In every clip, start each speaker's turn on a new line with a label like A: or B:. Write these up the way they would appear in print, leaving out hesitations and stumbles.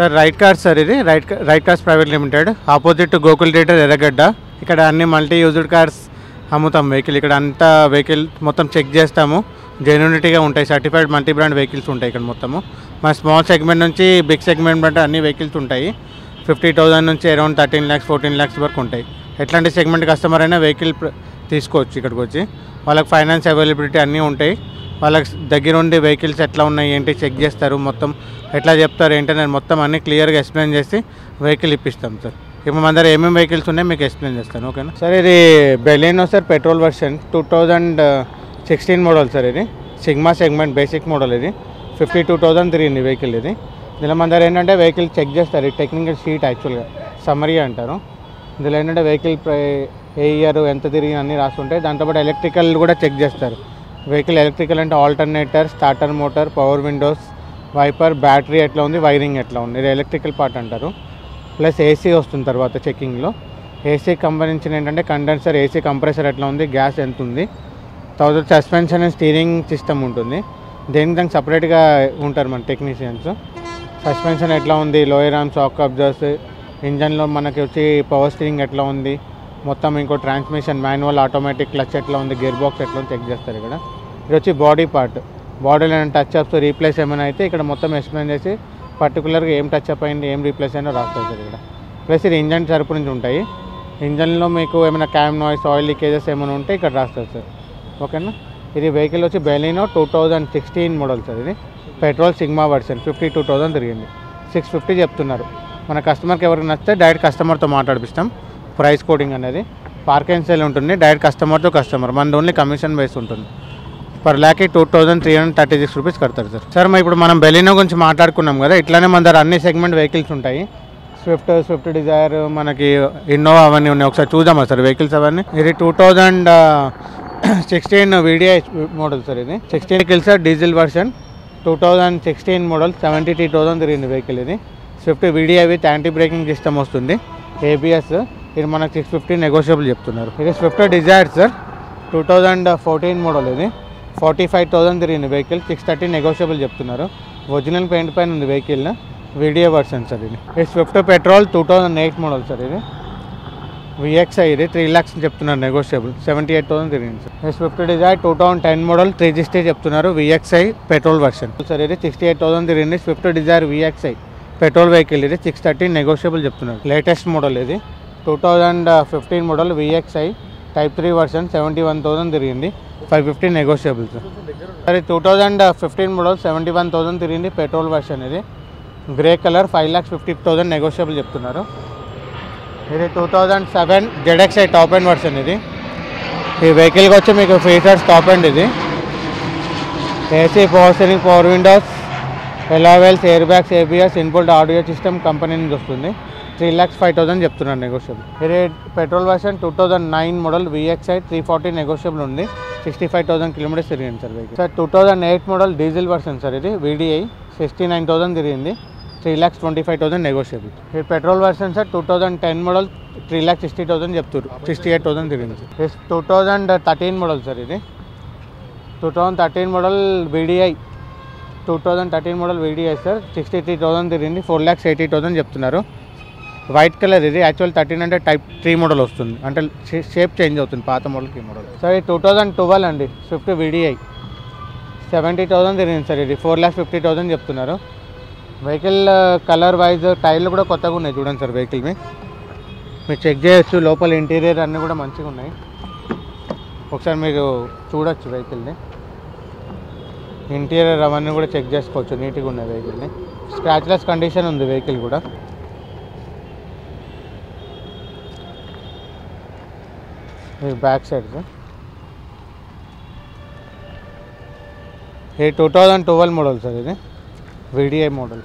A: Sir right cars sir, ఇది right cars private limited, opposite Gokul theatre ఎర్రగడ్డ. ఇక్కడ అన్ని మల్టీ యూజ్డ్ కార్స్ అమ్ముతాం వెహికల్. ఇక్కడ అంతా వెహికల్ మొత్తం చెక్ చేస్తాము, జెన్యూనిటీగా ఉంటాయి, సర్టిఫైడ్ మల్టీ బ్రాండ్ వెహికల్స్ ఉంటాయి ఇక్కడ మొత్తము. మన స్మాల్ సెగ్మెంట్ నుంచి బిగ్ సెగ్మెంట్ అంటే అన్ని వెహికల్స్ ఉంటాయి. 50,000 నుంచి అరౌండ్ 13 lakhs 14 lakhs వరకు ఉంటాయి. ఎట్లాంటి సెగ్మెంట్ కస్టమర్ అయినా వెహికల్ తీసుకోవచ్చు ఇక్కడికి వచ్చి. వాళ్ళకి ఫైనాన్స్ అవైలబిలిటీ అన్నీ ఉంటాయి. వాళ్ళకి దగ్గర ఉండి వెహికల్స్ ఎట్లా ఉన్నాయి ఏంటి చెక్ చేస్తారు, మొత్తం ఎట్లా చెప్తారు ఏంటని మొత్తం అన్నీ క్లియర్గా ఎక్స్ప్లెయిన్ చేసి వెహికల్ ఇప్పిస్తాం సార్. ఇప్పుడు మన దగ్గర ఏమేమి వెహికల్స్ ఉన్నాయి మీకు ఎక్స్ప్లెయిన్ చేస్తాను, ఓకేనా సార్. ఇది Baleno sir, petrol version 2016 model sir. ఇది సిగ్మా సెగ్మెంట్ బేసిక్ మోడల్. ఇది 52,000 తిరిగింది వెహికల్. ఇది ఇందులో మన దగ్గర ఏంటంటే వెహికల్ చెక్ చేస్తారు. ఈ టెక్నికల్ షీట్ యాక్చువల్గా సమ్మరీ అంటారు. ఇందులో ఏంటంటే వెహికల్ ఏ ఇయర్ ఎంత తిరిగి అన్నీ రాస్తుంటాయి. దాంతోపాటు ఎలక్ట్రికల్ కూడా చెక్ చేస్తారు. వెహికల్ ఎలక్ట్రికల్ అంటే alternator, starter motor, power windows, wiper, battery ఎట్లా ఉంది, వైరింగ్ ఎట్లా ఉంది, ఇది ఎలక్ట్రికల్ పార్ట్ అంటారు. ప్లస్ ఏసీ వస్తుంది తర్వాత చెకింగ్లో. ఏసీకి సంబంధించిన ఏంటంటే కండెన్సర్, ఏసీ కంప్రెసర్ ఎట్లా ఉంది, గ్యాస్ ఎంత ఉంది. తర్వాత సస్పెన్షన్ అండ్ స్టీరింగ్ సిస్టమ్ ఉంటుంది. దేనికి దానికి సపరేట్గా ఉంటారు మన టెక్నీషియన్స్. సస్పెన్షన్ ఎట్లా ఉంది, లోయర్ ఆర్మ్ షాక్ అబ్జర్వర్స్, ఇంజన్లో మనకి వచ్చి పవర్ స్టీరింగ్ ఎట్లా ఉంది, మొత్తం ఇంకో ట్రాన్స్మిషన్, మాన్యువల్, ఆటోమేటిక్, క్లచ్ ఎట్లా ఉంది, గేర్ బాక్స్ ఎట్లా ఉంది చెక్ చేస్తారు ఇక్కడ. ఇది వచ్చి బాడీ పార్ట్. బాడీలో టచ్ అప్స్, రీప్లేస్ ఏమైనా అయితే ఇక్కడ మొత్తం ఎక్స్ప్లెయిన్ చేసి పర్టికులర్గా ఏం టచ్ అప్ అయింది, ఏం రీప్లేస్ అయినా రాస్తారు సార్ ఇక్కడ. ప్లస్ ఇది ఇంజన్ తరపు నుంచి ఉంటాయి. ఇంజన్లో మీకు ఏమైనా క్యామ్ నాయిస్, ఆయిల్ లీకేజెస్ ఏమైనా ఉంటే ఇక్కడ రాస్తారు సార్, ఓకేనా. ఇది వెహికల్ వచ్చి బెలినో 2016 మోడల్ సార్. ఇది పెట్రోల్ సిగ్మా వర్షన్ 52,000 తిరిగింది. 650 చెప్తున్నారు. మన కస్టమర్కి ఎవరికి నచ్చితే డైరెక్ట్ కస్టమర్తో మాట్లాడిపిస్తాం. ప్రైస్ కోడింగ్ అనేది పార్క్ అండ్ సేల్ ఉంటుంది. డైరెక్ట్ కస్టమర్తో కస్టమర్, మనది ఓన్లీ కమిషన్ బేస్ ఉంటుంది. పర్ ల్యాక్కి 2,336 రూపీస్ కడతారు సార్. సార్ ఇప్పుడు మనం బెలినో గురించి మాట్లాడుకున్నాం కదా, ఇట్లానే మన దగ్గర అన్ని సెగ్మెంట్ వెహికల్స్ ఉంటాయి. స్విఫ్ట్ డిజైర్, మనకి ఇన్నోవా అవన్నీ ఉన్నాయి. ఒకసారి చూద్దామా సార్ వెహికల్స్ అవన్నీ. ఇది 2016 వీడిఐ మోడల్ సార్. ఇది 16 vehicle sir, diesel version 2016 model, 73,000 తిరిగింది వెహికల్. ఇది Swift VDI with anti braking system వస్తుంది, ఏబిఎస్. ఇది మనకు 650 నెగోషియబుల్ చెప్తున్నారు. ఇది స్విఫ్ట్ డిజైర్ సార్, 2014 మోడల్. ఇది 45,000 తిరిగింది వెహికల్, 630 నెగోషియబుల్ చెప్తున్నారు. ఒరిజినల్ పెయింట్ పైన ఉంది వెహికల్, వీడియో వర్షన్ సార్. ఇది స్విఫ్ట్ పెట్రోల్ 2008 మోడల్ సార్. ఇది విఎక్స్ఐ, ఇది 3 lakhs చెప్తున్నారు నెగోషియబుల్, 78,000 తిరిగింది సార్. స్విఫ్ట్ డిజైర్ 2010 మోడల్, 360 చెప్తున్నారు, విఎక్స్ఐ పెట్రోల్ వర్షన్ సార్. ఇది 68,000 తిరిగింది. Swift Dzire VXI petrol vehicle. ఇది 630 నెగోషియబుల్ చెప్తున్నారు. Latest model. ఇది 2015 మోడల్, విఎక్స్ఐ టైప్ 3 వర్షన్, 71,000 తిరిగింది, 550 నెగోషియబుల్ సార్. సరే 2015 మోడల్, 71,000 తిరిగింది, పెట్రోల్ వర్షన్. ఇది గ్రే కలర్, 5,50,000 నెగోషియబుల్ చెప్తున్నారు. ఇది 2007 జెడ్ఎక్స్ఐ టాప్ ఎండ్ వర్షన్. ఇది ఈ వెహికల్కి వచ్చి మీకు ఫీచర్స్ టాప్ ఎండ్. ఇది AC, power steering, power windows, alloy wheels, air bags, ABS, input audio system company నుంచి వస్తుంది. 3,05,000 చెప్తున్నారు నెగోషియబుల్. ఇది petrol version 2009 model, VXI 340 negotiable ఉంది, 65,000 కిలోమీటర్స్ తిరిగింది sir vehicle. Sir 2008 model diesel version sir. ఇది వీడిఐ 69,000 తిరిగింది, 3,25,000 negotiable. ఇది పెట్రోల్ వర్షన్ సార్, 2010 మోడల్, 3,60,000 చెప్తారు, 68,000 తిరిగింది సార్. 2013 model sir. ఇది 2013 model VDI, 2013 model VDI sir, 63,000 తిరిగింది, 4,80,000 చెప్తున్నారు. White colour. ఇది యాక్చువల్ 13 అంటే టైప్ 3 మోడల్ వస్తుంది, అంటే షేప్ చేంజ్ అవుతుంది పాత మోడల్కి ఈ మోడల్. సార్ ఇది 2012 అండి, స్విఫ్ట్ వీడిఐ 70,000 తిరిగింది సార్. ఇది 4,50,000 చెప్తున్నారు. వెహికల్ కలర్ వైజ్ టైర్లు కూడా కొత్తగా ఉన్నాయి చూడండి సార్. వెహికల్ మీరు చెక్ చేయొచ్చు, లోపల ఇంటీరియర్ అన్నీ కూడా మంచిగా ఉన్నాయి. ఒకసారి మీరు చూడొచ్చు వెహికల్ని, ఇంటీరియర్ అవన్నీ కూడా చెక్ చేసుకోవచ్చు, నీట్గా ఉన్నాయి వెహికల్ని. స్క్రాచ్లెస్ కండిషన్ ఉంది వెహికల్ కూడా. ఇది బ్యాక్ సైడ్ సార్. ఇది 2012 మోడల్ సార్. ఇది వీడిఐ మోడల్,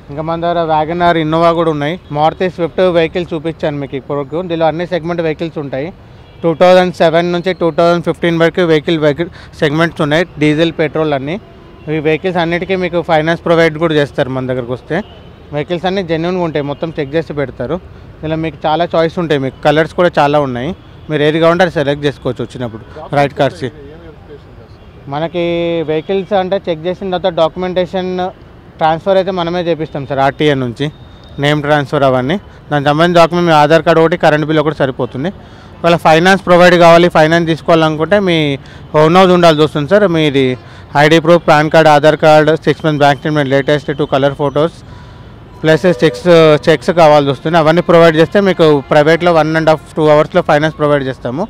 A: ఇంకా మన దగ్గర వ్యాగనార్, ఇన్నోవా కూడా ఉన్నాయి. మారుతి స్విఫ్ట్ వెహికల్స్ చూపించాను మీకు ఇప్పుడు. దీనిలో అన్ని సెగ్మెంట్ వెహికల్స్ ఉంటాయి. 2007 నుంచి 2015 వరకు వెహికల్ సెగ్మెంట్స్ ఉన్నాయి. డీజిల్, పెట్రోల్ అన్నీ. ఈ వెహికల్స్ అన్నిటికీ మీకు ఫైనాన్స్ ప్రొవైడ్ కూడా చేస్తారు. మన దగ్గరకు వస్తే వెహికల్స్ అన్నీ జెన్యున్గా ఉంటాయి, మొత్తం చెక్ చేసి పెడతారు. ఇలా మీకు చాలా చాయిస్ ఉంటాయి, మీకు కలర్స్ కూడా చాలా ఉన్నాయి. మీరు ఏది కావాలంటే అది సెలెక్ట్ చేసుకోవచ్చు వచ్చినప్పుడు. రైట్ కార్స్ మనకి వెహికల్స్ అంటే చెక్ చేసిన తర్వాత డాక్యుమెంటేషన్ ట్రాన్స్ఫర్ అయితే మనమే చేపిస్తాం సార్. ఆర్టీఏ నుంచి నేమ్ ట్రాన్స్ఫర్ అవన్నీ. దానికి సంబంధించిన డాక్యుమెంట్ మీ ఆధార్ కార్డు ఒకటి, కరెంట్ బిల్ ఒకటి సరిపోతుంది. ఒకవేళ ఫైనాన్స్ ప్రొవైడ్ కావాలి, ఫైనాన్స్ తీసుకోవాలనుకుంటే మీ ఓన్ హౌస్ ఉండాల్సి వస్తుంది సార్. మీది ID proof, pan card, Aadhaar card, 6 months bank statement, latest 2 colour photos plus checks కావాల్సి వస్తుంది. అవన్నీ ప్రొవైడ్ చేస్తే మీకు ప్రైవేట్లో 1.5-2 hours ఫైనాన్స్ ప్రొవైడ్ చేస్తాము.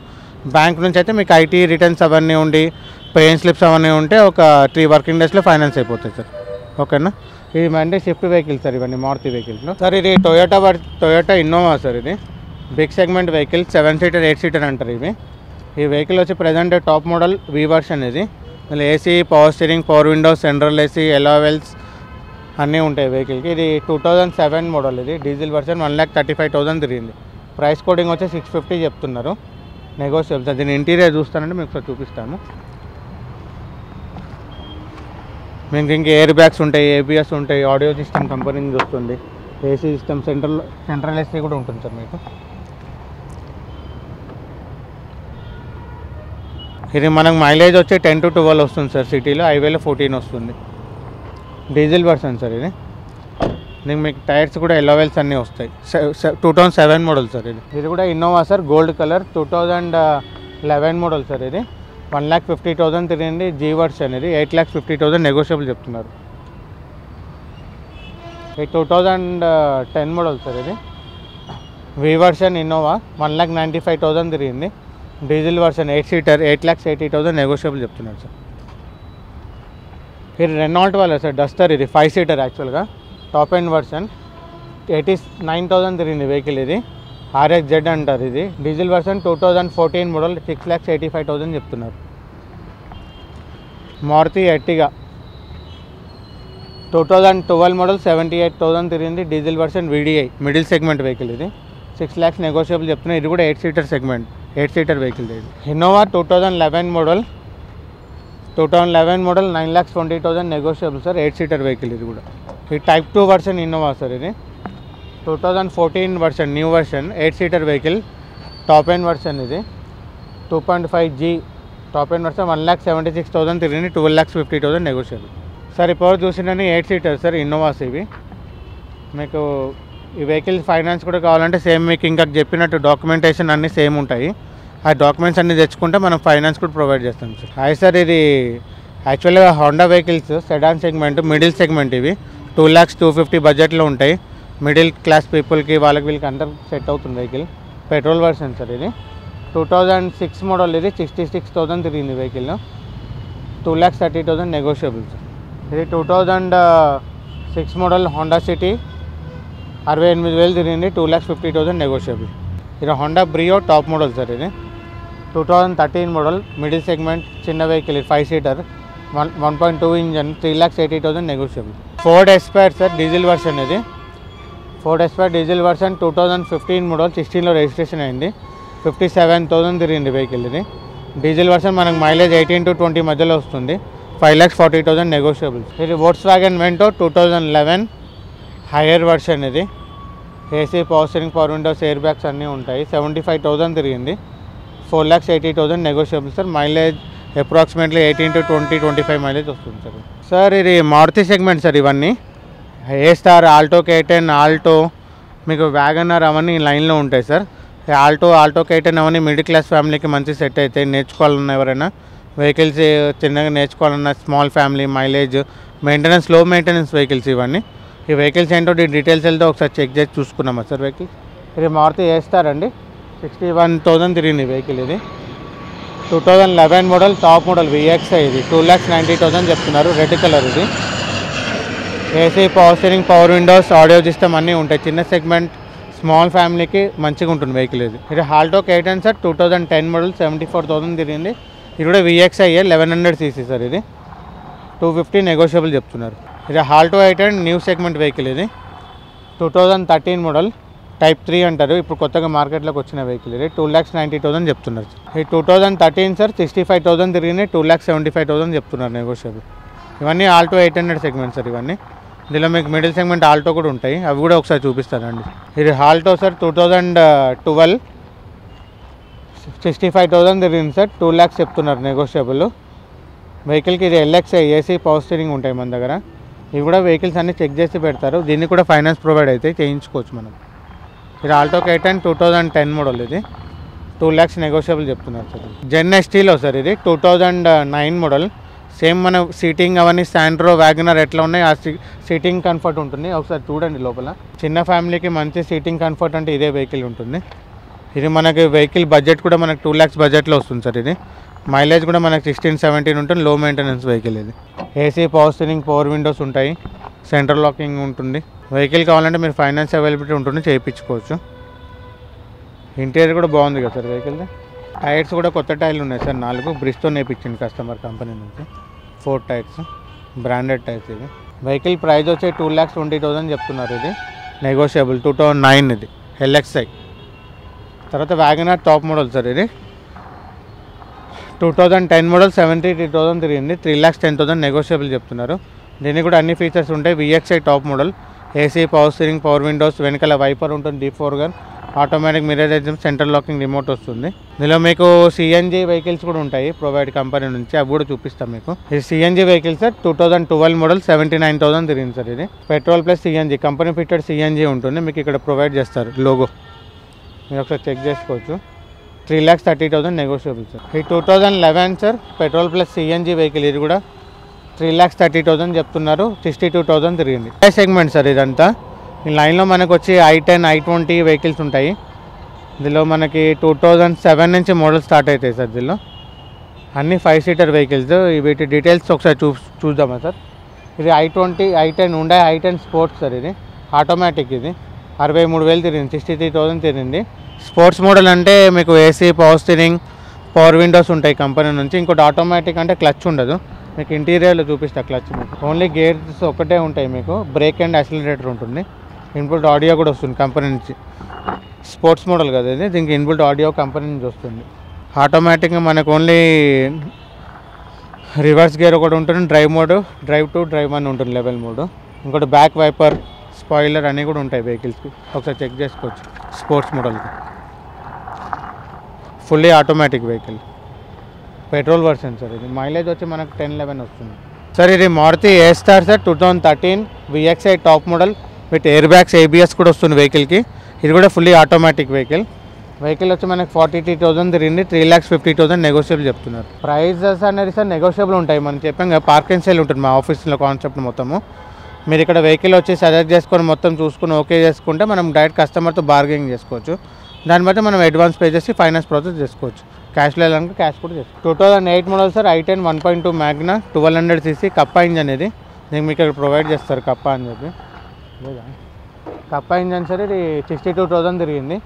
A: బ్యాంక్ నుంచి అయితే మీకు ఐటీ రిటర్న్స్ అవన్నీ ఉండి, పేయిన్ స్లిప్స్ అవన్నీ ఉంటే ఒక 3 working days ఫైనాన్స్ అయిపోతాయి సార్. ఓకేనా. ఇది అంటే షిఫ్ట్ వెహికల్స్ సార్, ఇవన్నీ మారుతి వెహికల్స్లో. సార్ ఇది టొయోటా ఇన్నోవా సార్. ఇది big segment vehicle, 7 seater 8 seater అంటారు ఇవి. ఈ వెహికల్ వచ్చి present top model V version. ఇది మళ్ళీ AC, power steering, power windows, central AC, alloy wheels అన్నీ ఉంటాయి వెహికల్కి. ఇది 2007 మోడల్. ఇది డీజిల్ వర్షన్. 1,35,000 తిరిగింది. ప్రైస్ కోడింగ్ వచ్చి 650 చెప్తున్నారు. Negotiable sir. దీని ఇంటీరియర్ చూస్తానంటే మీకు ఒకసారి చూపిస్తాము. మీకు ఇంక ఎయిర్ బ్యాగ్స్ ఉంటాయి, ఏబిఎస్ ఉంటాయి, ఆడియో సిస్టమ్ కంపెనీ నుంచి వస్తుంది, ఏసీ సిస్టమ్, సెంట్రల్ ఏసీ కూడా ఉంటుంది సార్ మీకు. ఇది మనకు మైలేజ్ వచ్చి 10 to 12 వస్తుంది సార్. సిటీలో, హైవేలో 14 వస్తుంది. డీజిల్ వర్షన్ సార్ ఇది. దీనికి మీకు టైర్స్ కూడా ఎలోవెల్స్ అన్నీ వస్తాయి. 2007 మోడల్ సార్ ఇది. ఇది కూడా Innova sir, gold colour, 2011 model sir. ఇది 1,50,000 తిరిగింది. G version. ఇది 8,50,000 నెగోషియబుల్ చెప్తున్నారు. ఇది 2010 మోడల్ సార్. ఇది వి వర్షన్ ఇన్నోవా, 1,95,000 తిరిగింది. డీజిల్ వర్షన్ 8 seater, 8,80,000 నెగోషియబుల్ చెప్తున్నారు సార్. ఇది రెనాల్ట్ వాళ్ళ సార్ డస్టర్. ఇది 5 seater యాక్చువల్గా, టాప్ ఎండ్ వర్షన్. 89,000 తిరిగింది వెహికల్. ఇది RXZ అంటారు. ఇది డీజిల్ వర్షన్, 2014 మోడల్, 6,85,000 చెప్తున్నారు. మారుతి ఎర్టిగా 2012 మోడల్, 78,000 తిరిగింది. Diesel version, VDI middle segment vehicle. ఇది 6 lakhs నెగోషియబుల్ చెప్తున్నారు. ఇది కూడా 8 seater సెగ్మెంట్, 8 seater వెహికల్. ఇది Innova 2011 model, 9,20,000 negotiable sir. 8 seater vehicle. ఇది కూడా ఇది టైప్ 2 వర్షన్ ఇన్నోవా సార్. ఇది 2014 version, new version, 8 seater vehicle, top end version. ఇది 2.5G టాప్ ఎండ్ వర్షన్, 1,76,000 తిరిగింది. 12,50,000 నెగోషియబుల్ సార్. ఇప్పుడు చూసినని 8 seater సార్ ఇన్నోవాస్ ఇవి. మీకు ఈ వెహికల్ ఫైనాన్స్ కూడా కావాలంటే సేమ్ మీకు ఇంకా చెప్పినట్టు డాక్యుమెంటేషన్ అన్నీ సేమ్ ఉంటాయి. ఆ డాక్యుమెంట్స్ అన్నీ తెచ్చుకుంటే మనం ఫైనాన్స్ కూడా ప్రొవైడ్ చేస్తాం సార్. Hi sir. ఇది యాక్చువల్గా Honda vehicles, sedan segment, middle segment. ఇవి 2,50,000 బడ్జెట్లో ఉంటాయి. మిడిల్ క్లాస్ పీపుల్కి, వాళ్ళకి వీళ్ళకి అందరు సెట్ అవుతుంది వెహికల్. Petrol version sir. ఇది 2006 మోడల్. ఇది 66,000 తిరిగింది వెహికల్. 2,30,000 negotiable sir. ఇది 2006 మోడల్ హోండా సిటీ, 68,000 తిరిగింది. 2,50,000 నెగోషియబుల్. ఇది Honda Brio top model sir. ఇది 2013 మోడల్, మిడిల్ సెగ్మెంట్, చిన్న వెహికల్. ఇది 5 seater, 1.2 engine, 3,80,000 negotiable. Ford Aspire sir diesel version. ఇది Ford Aspire diesel version, 2015 model, 16లో రిజిస్ట్రేషన్ అయింది. 57,000 తిరిగింది వెహికల్. ఇది డీజిల్ వర్షన్. మనకు మైలేజ్ 18 to 20 మధ్యలో వస్తుంది. 5,40,000 నెగోషియబుల్. ఇది వోక్స్వాగన్ వెంటో 2011 హైయర్ వర్షన్. ఇది AC, power steering, power windows, air bags అన్నీ ఉంటాయి. 75,000 తిరిగింది. 4,80,000 negotiable sir. Mileage approximately 18 to 20-25 mileage వస్తుంది సార్. సార్ ఇది మారుతి సెగ్మెంట్ సార్. ఇవన్నీ ఏ స్టార్, ఆల్టో, K10, ఆల్టో, మీకు వ్యాగనర్ అవన్నీ లైన్లో ఉంటాయి సార్. ఆల్టో, K10 అవన్నీ మిడిల్ క్లాస్ ఫ్యామిలీకి మంచి సెట్ అవుతాయి. నేర్చుకోవాలన్నా ఎవరైనా వెహికల్స్ చిన్నగా నేర్చుకోవాలన్నా, స్మాల్ ఫ్యామిలీ, మైలేజ్, మెయింటెనెన్స్, లో మెయింటెనెన్స్ వెహికల్స్ ఇవన్నీ. ఈ వెహికల్స్ ఏంటో డీటెయిల్స్ వెళ్తే ఒకసారి చెక్ చేసి చూసుకున్నామా సార్ వెహికల్. ఇది మారుతి ఏ స్టార్ అండి, 61,000 తిరిగింది వెహికల్. ఇది 2011 మోడల్, టాప్ మోడల్ VXI. ఇది 2,90,000 చెప్తున్నారు. Red colour. ఇది AC, power steering, power windows, audio system అన్నీ ఉంటాయి. చిన్న సెగ్మెంట్, స్మాల్ ఫ్యామిలీకి మంచిగా ఉంటుంది వెహికల్. ఇది ఆల్టో K10 సార్, 2010 మోడల్, 74,000 తిరిగింది. ఇది కూడా VXI 1100cc సార్. ఇది 250 నెగోషియబుల్ చెప్తున్నారు. ఇది Alto 8 and new segment vehicle. ఇది 2013 మోడల్, టైప్ 3 అంటారు. ఇప్పుడు కొత్తగా మార్కెట్లోకి వచ్చిన వెహికల్. ఇది 2,90,000 చెప్తున్నారు. ఈ 2013 సార్ 65,000 తిరిగినాయి, 2,75,000 చెప్తున్నారు నెగోషియబుల్. ఇవన్నీ ఆల్టో 800 సెగ్మెంట్ సార్. ఇవన్నీ ఇందులో మీకు మిడిల్ సెగ్మెంట్ ఆల్టో కూడా ఉంటాయి, అవి కూడా ఒకసారి చూపిస్తానండి. ఇది ఆల్టో సార్ 2012 65,000 తిరిగింది సార్, 2 lakhs చెప్తున్నారు నెగోషియబుల్. వెహికల్కి ఇది ఎల్ఎక్స్ ఏసీ పవర్ స్టీరింగ్ ఉంటాయి మన దగ్గర. ఇవి కూడా వెహికల్స్ అన్నీ చెక్ చేసి పెడతారు. దీన్ని కూడా ఫైనాన్స్ ప్రొవైడ్ అయితే చేయించుకోవచ్చు మనం. ఇది ఆల్టో K10 2010 మోడల్. ఇది 2 lakhs నెగోషియబుల్ చెప్తున్నారు సార్. జెన్ ఎస్టీలో సార్ ఇది 2009 మోడల్. సేమ్ మన సీటింగ్ అవన్నీ శాంట్రో వ్యాగనర్ ఎట్లా ఉన్నాయి, ఆ సీటింగ్ కంఫర్ట్ ఉంటుంది. ఒకసారి చూడండి లోపల. చిన్న ఫ్యామిలీకి మంచి సీటింగ్ కంఫర్ట్ అంటే ఇదే వెహికల్ ఉంటుంది. ఇది మనకి వెహికల్ బడ్జెట్ కూడా మనకి 2 lakhs బడ్జెట్లో వస్తుంది సార్. ఇది మైలేజ్ కూడా మనకి 16-17 ఉంటుంది. లో మెయింటెనెన్స్ వెహికల్. ఇది AC power steering, power Windows ఉంటాయి, సెంట్రల్ లాకింగ్ ఉంటుంది. వెహికల్ కావాలంటే మీరు ఫైనాన్స్ అవైలబిలిటీ ఉంటుంది, చేయించుకోవచ్చు. ఇంటీరియర్ కూడా బాగుంది కదా సార్ వెహికల్ది. టైర్స్ కూడా కొత్త టైర్లు ఉన్నాయి సార్, 4 బ్రిస్తో నేర్పించింది కస్టమర్ కంపెనీ నుంచి. 4 టైర్స్, బ్రాండెడ్ టైర్స్. ఇది వెహికల్ ప్రైస్ వచ్చి 2,20,000 చెప్తున్నారు. ఇది నెగోషియబుల్. 2009 ఇది ఎల్ఎక్స్ఐ. తర్వాత వ్యాగనర్ టాప్ మోడల్ సార్. ఇది 2010 మోడల్, 73,000 తిరిగింది, 3,10,000 నెగోషియబుల్ చెప్తున్నారు. దీనికి కూడా అన్ని ఫీచర్స్ ఉంటాయి. VXi top model, AC power steering, power Windows, వెనకాల వైపర్ ఉంటుంది, D4 gun, automatic mirror exam, central locking remote వస్తుంది. ఇందులో మీకు సిఎన్జి వెహికల్స్ కూడా ఉంటాయి ప్రొవైడ్ కంపెనీ నుంచి, అవి కూడా చూపిస్తాం మీకు. ఇది సిఎన్జి వెహికల్ సార్, 2012 మోడల్, 79,000 తిరిగింది సార్. ఇది petrol plus CNG, company fitted CNG ఉంటుంది, మీకు ఇక్కడ ప్రొవైడ్ చేస్తారు లోగో, మీరు ఒకసారి చెక్ చేసుకోవచ్చు. 3,30,000 నెగోషియబుల్ సార్. ఈ 2011 sir petrol plus CNG vehicle. ఇది కూడా 3,30,000 చెప్తున్నారు, 62,000 తిరిగింది. సెగ్మెంట్ సార్ ఇదంతా. ఈ లైన్లో మనకు వచ్చి I10, I20 వెహికల్స్ ఉంటాయి. ఇందులో మనకి 2007 నుంచి మోడల్ స్టార్ట్ అవుతాయి సార్. దీనిలో అన్ని 5-seater వెహికల్స్. వీటి డీటెయిల్స్ ఒకసారి చూద్దామా సార్. ఇది I20, I10 ఉండే I10 స్పోర్ట్స్ సార్. ఇది ఆటోమేటిక్. ఇది 63,000 తిరిగింది, 63,000 తిరిగింది. స్పోర్ట్స్ మోడల్ అంటే మీకు AC power steering, power Windows ఉంటాయి కంపెనీ నుంచి. ఇంకోటి ఆటోమేటిక్ అంటే క్లచ్ ఉండదు. మీకు ఇంటీరియర్లో చూపిస్తా క్లచ్. మీకు ఓన్లీ గేర్స్ ఒకటే ఉంటాయి. మీకు బ్రేక్ అండ్ యాక్సిలరేటర్ ఉంటుంది. ఇన్బుల్ట్ ఆడియో కూడా వస్తుంది కంపెనీ నుంచి. స్పోర్ట్స్ మోడల్ కదా ఇది, దీనికి ఇన్బుల్ట్ ఆడియో కంపెనీ నుంచి వస్తుంది. ఆటోమేటిక్గా మనకు ఓన్లీ రివర్స్ గేర్ ఒకటి ఉంటుంది, డ్రైవ్ మోడ్, డ్రైవ్ 2, డ్రైవ్ 1 ఉంటుంది, లెవెల్ మోడ్. ఇంకోటి బ్యాక్ వైపర్, స్పాయిలర్ అన్నీ కూడా ఉంటాయి వెహికల్స్కి, ఒకసారి చెక్ చేసుకోవచ్చు. స్పోర్ట్స్ మోడల్కి fully automatic vehicle, petrol version sir. ఇది మైలేజ్ వచ్చి మనకు 10-11 వస్తుంది సార్. ఇది Maruti A star sir, 2013 VXI top model with air bags, ABS కూడా వస్తుంది వెహికల్కి. ఇది కూడా ఫుల్లీ ఆటోమేటిక్ వెహికల్. వెహికల్ వచ్చి మనకి 43,000 తిరిగింది, 3,50,000 నెగోషియబుల్ చెప్తున్నారు. ప్రైజెస్ అనేది సార్ నెగోషియబుల్ ఉంటాయి. మనం చెప్పాం కదా, పార్క్ అండ్ సేల్ ఉంటుంది మా ఆఫీస్లో కాన్సెప్ట్ మొత్తము. మీరు ఇక్కడ వెహికల్ వచ్చి సజెస్ట్ చేసుకొని మొత్తం చూసుకుని ఓకే చేసుకుంటే మనం డైరెక్ట్ కస్టమర్తో బార్గెనింగ్ చేసుకోవచ్చు. దాన్ని బట్టి మనం అడ్వాన్స్ పే చేసి ఫైనాన్స్ ప్రాసెస్ చేసుకోవచ్చు. క్యాష్లో వెళ్ళాలంటే క్యాష్ కూడా చేసుకోవచ్చు. 2008 model sir, I10 1.2 Magna, 1200cc Kappa engine. ఇది దీనికి మీకు ఇక్కడ ప్రొవైడ్ చేస్తారు కప్పా అని చెప్పి. Kappa engine sir. ఇది 62,000 తిరిగింది,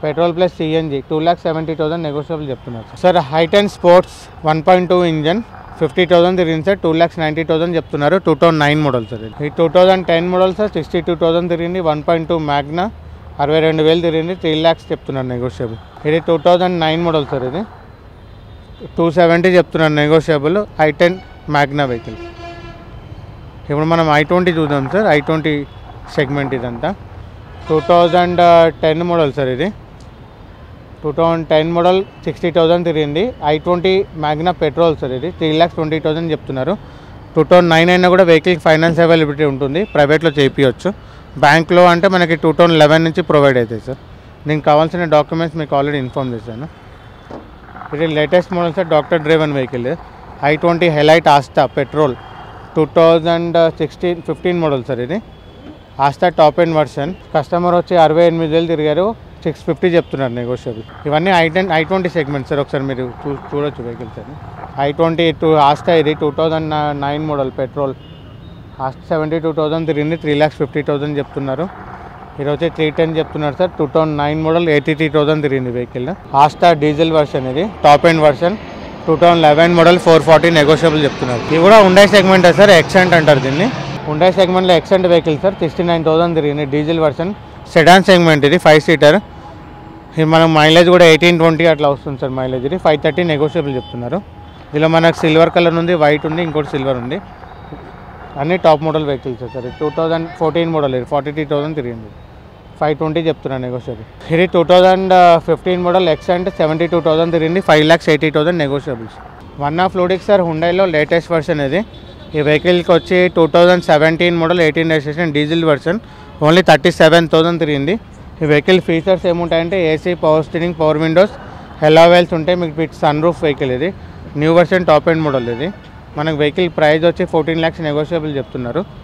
A: పెట్రోల్ ప్లస్ సిఎన్జి, 2,70,000 నెగోషియబుల్ చెప్తున్నారు సార్. I10 స్పోర్ట్స్ 1.2 ఇంజన్, 50,000 తిరిగింది సార్, 2,90,000 చెప్తున్నారు. 2009 మోడల్ సార్. ఇది 2010 మోడల్ సార్, 62,000 తిరిగింది, 1.2 మ్యాగ్నా, 62,000 తిరిగింది, 3 lakhs చెప్తున్నారు నెగోషియబుల్. ఇది 2009 మోడల్ సార్. ఇది 270 చెప్తున్నారు నెగోషియబుల్. I10 Magna vehicle. ఇప్పుడు మనం I20 చూద్దాం సార్. I20 సెగ్మెంట్ ఇదంతా. 2010 మోడల్ సార్. ఇది 2010 మోడల్, 60,000 తిరిగింది, I20 మ్యాగ్నా పెట్రోల్ సార్. ఇది 3,20,000 చెప్తున్నారు. 2009 అయినా కూడా వెహికల్ ఫైనాన్స్ అవైలబిలిటీ ఉంటుంది, ప్రైవేట్లో చేయించవచ్చు. బ్యాంక్లో అంటే మనకి 2011 నుంచి ప్రొవైడ్ అవుతాయి సార్. దీనికి కావాల్సిన డాక్యుమెంట్స్ మీకు ఆల్రెడీ ఇన్ఫార్మ్ చేశాను. ఇది latest model sir, doctor driven vehicle. I20 Elite Asta petrol, 2015 model sir. ఇది Asta top end version. Customer వచ్చి 68,000 తిరిగారు, 650 చెప్తున్నారు నెగోషియబుల్. ఇవన్నీ I20 సెగ్మెంట్ సార్. ఒకసారి మీరు చూడొచ్చు వెహికల్స్ అని. I20 Asta. ఇది 2009 మోడల్ పెట్రోల్, ఆస్టా 72,000 తిరిగింది, 3,50,000 చెప్తున్నారు. ఇది వచ్చి 310 చెప్తున్నారు సార్. 2009 మోడల్, 83,000 తిరిగింది వెహికల్. Asta diesel version. ఇది top end version, 2011 model, 440 negotiable చెప్తున్నారు. ఇది కూడా ఉండే సెగ్మెంట్ సార్, ఎక్సెంట్ అంటారు దీన్ని. హుండై సెగ్మెంట్లో ఎక్సెంట్ వెహికల్ సార్ 69,000 తిరిగింది. డీజిల్ వర్షన్ సెడాన్ సెగ్మెంట్ ఇది 5 సీటర్. ఇది మనం మైలేజ్ కూడా 18-20 అట్లా వస్తుంది సార్ మైలేజ్. ఇది 530 నెగోషియబుల్ చెప్తున్నారు. ఇందులో మనకు సిల్వర్ కలర్ ఉంది, వైట్ ఉంది, ఇంకోటి సిల్వర్ ఉంది. అన్ని top model vehicles sir. 2014 model ఇది 43,000 తిరిగింది. 520 చెప్తున్నాను నెగోషియబుల్. ఇది 2015 మోడల్ ఎక్సెంట్ 72,000 తిరిగింది. 5,80,000 నెగోషియబుల్స్. 1 లూడిక్ సార్ హుండైలో లేటెస్ట్ వర్షన్ ఇది. ఈ వెహికల్కి వచ్చి 2017 model 18 registration diesel version only 37,000 తిరిగింది. ఈ వెహికల్ ఫీచర్స్ ఏముంటాయంటే AC, power steering, power windows, alloy wheels ఉంటాయి. మీకు విత్ సన్ రూఫ్ వెహికల్ ఇది. New version top end model ఇది. మనకు వెహికల్ ప్రైస్ వచ్చి 14 lakhs నెగోషియబుల్ చెప్తున్నారు.